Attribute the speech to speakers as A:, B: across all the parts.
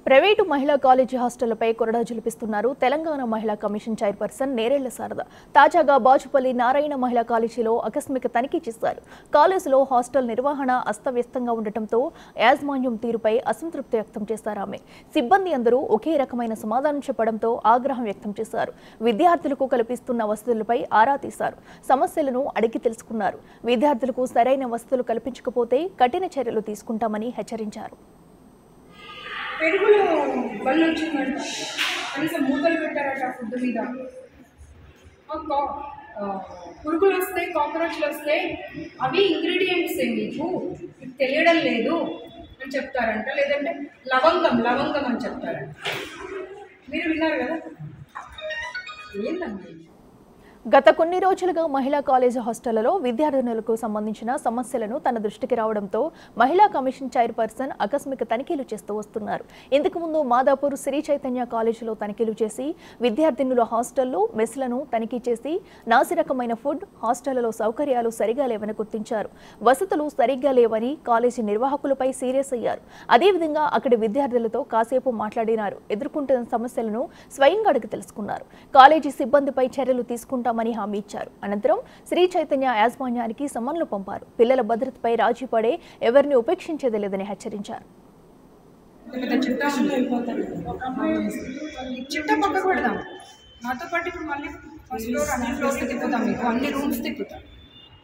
A: Private మహిళా college హాస్టళ్లపై కొరడా జులిపిస్తున్నారు తెలంగాణ మహిళా కమిషన్ చైర్పర్సన్ నేరెళ్ల శారద. తాజాగా బాచుపల్లి నారాయణ మహిళా కాలేజీలో ఆకస్మిక తనిఖీ చేశారు. కాలేజీలో హాస్టల్ నిర్వహణ అస్తవ్యస్తంగా ఉండటంతో యాజమాన్యం తీరుపై అసంతృప్తి వ్యక్తం చేశారు ఆమె. సిబ్బంది అందరూ ఒకే రకమైన సమాధానం చెప్పడంతో ఆగ్రహం వ్యక్తం చేశారు. విద్యార్థులకు కల్పిస్తున్న వసతులపై ఆరా తీశారు. సమస్యలను అడిగి తెలుసుకున్నారు. విద్యార్థులకు సరైన వసతులు కల్పించకపోతే కఠిన చర్యలు తీసుకుంటామని హెచ్చరించారు.
B: పెరుగులో బళ్ళు వచ్చిందంట, కనీసం మూతలు పెట్టారట ఫుడ్ మీద. పురుగులు వస్తాయి, కాక్రోచ్లు వస్తాయి, అవి ఇంగ్రీడియంట్స్ మీకు తెలియడం లేదు అని చెప్తారంట. లేదంటే లవంగం అని చెప్తారంట. మీరు విన్నారు కదా, ఏంటమ్మా?
A: గత కొన్ని రోజులుగా మహిళా కాలేజీ హాస్టళ్లలో విద్యార్థినులకు సంబంధించిన సమస్యలను తన దృష్టికి రావడంతో మహిళా కమిషన్ చైర్పర్సన్ ఆకస్మిక తనిఖీలు చేస్తూ వస్తున్నారు. ఇంతకు ముందు మాదాపూర్ శ్రీ చైతన్య కాలేజీలో తనిఖీలు చేసి విద్యార్థినుల హాస్టల్లో మెస్లను తనిఖీ చేసి నాసిరకమైన ఫుడ్, హాస్టళ్లలో సౌకర్యాలు సరిగా లేవని గుర్తించారు. వసతులు సరిగ్గా లేవని కాలేజీ నిర్వాహకులపై సీరియస్ అయ్యారు. అదేవిధంగా అక్కడి విద్యార్థులతో కాసేపు మాట్లాడినారు. ఎదుర్కొంటున్న సమస్యలను స్వయంగా అడిగి తెలుసుకున్నారు. కాలేజీ సిబ్బందిపై చర్యలు తీసుకుంటాం హామీ ఇచ్చారు. అనంతరం శ్రీ చైతన్య యాజమాన్యానికి సమన్లు పంపారు. పిల్లల భద్రతపై రాజీ పడే ఎవరిని ఉపేక్షించేది లేదని హెచ్చరించారు.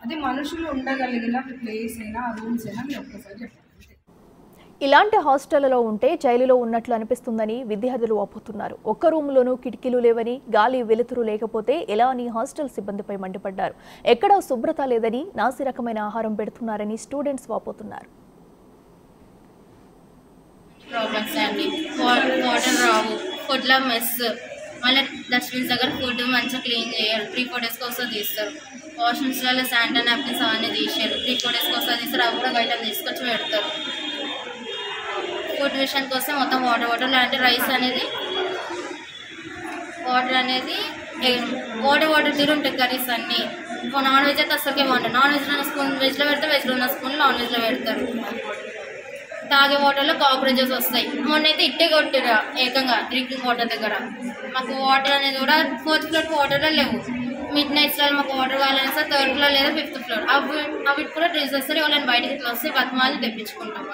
B: అది మనుషులు ఉండగలిగిన ప్లేస్ అయినా రూమ్స్ అయినా మీరు ఒక్కసారి చెప్పండి.
A: ఇలాంటి హాస్టళ్లలో ఉంటే జైలులో ఉన్నట్లు అనిపిస్తుందని విద్యార్థులు వాపోతున్నారు. ఒక్క రూమ్లోనూ కిటికీలు లేవని, గాలి వెలుతురు లేకపోతే ఎలా అని హాస్టల్ సిబ్బందిపై మండిపడ్డారు. ఎక్కడా శుభ్రత లేదని, నాసి రకమైన ఆహారం పెడుతున్నారని స్టూడెంట్స్ వాపోతున్నారు.
C: ఫుడ్లో మెస్, మళ్ళీ డస్ట్బిన్స్ దగ్గర ఫుడ్ మంచిగా క్లీన్ చేయాలి. 3-4 డేస్కి వస్తే తీస్తారు. వాష్రూమ్స్లలో శానిటరీ నాప్కిన్స్ అవన్నీ తీసారు. 3-4 డేస్కి వస్తే తీస్తారు. అవి కూడా బయట తీసుకొచ్చి పెడతారు. ఫుడ్ విషయానికి వస్తే మొత్తం వాటర్ లాంటి రైస్ అనేది వాటర్ తీరు ఉంటాయి. కర్రీస్ అన్నీ నాన్ వెజ్ అయితే అసలుకే బాగుంటుంది. నాన్ వెజ్లో ఉన్న స్పూన్ వెజ్లో పెడతారు, వెజ్లో ఉన్న స్పూన్ నాన్ వెజ్లో పెడతారు. తాగే వాటర్లో కాక్రోచెస్ వస్తాయి. మొన్న అయితే ఇట్టే కొట్టారు ఏకంగా డ్రింకింగ్ వాటర్ దగ్గర. మాకు వాటర్ అనేది కూడా 4th ఫ్లోర్ వాటర్లో లేవు. మిడ్ నైట్స్లో మాకు వాటర్ కావాలని సార్ 3rd ఫ్లోర్ లేదా 5th ఫ్లోర్ అవి కూడా డ్రెస్ వస్తారు. వాళ్ళని బయటకి ఇట్లా వస్తే బతిమాలి తెప్పించుకుంటాం.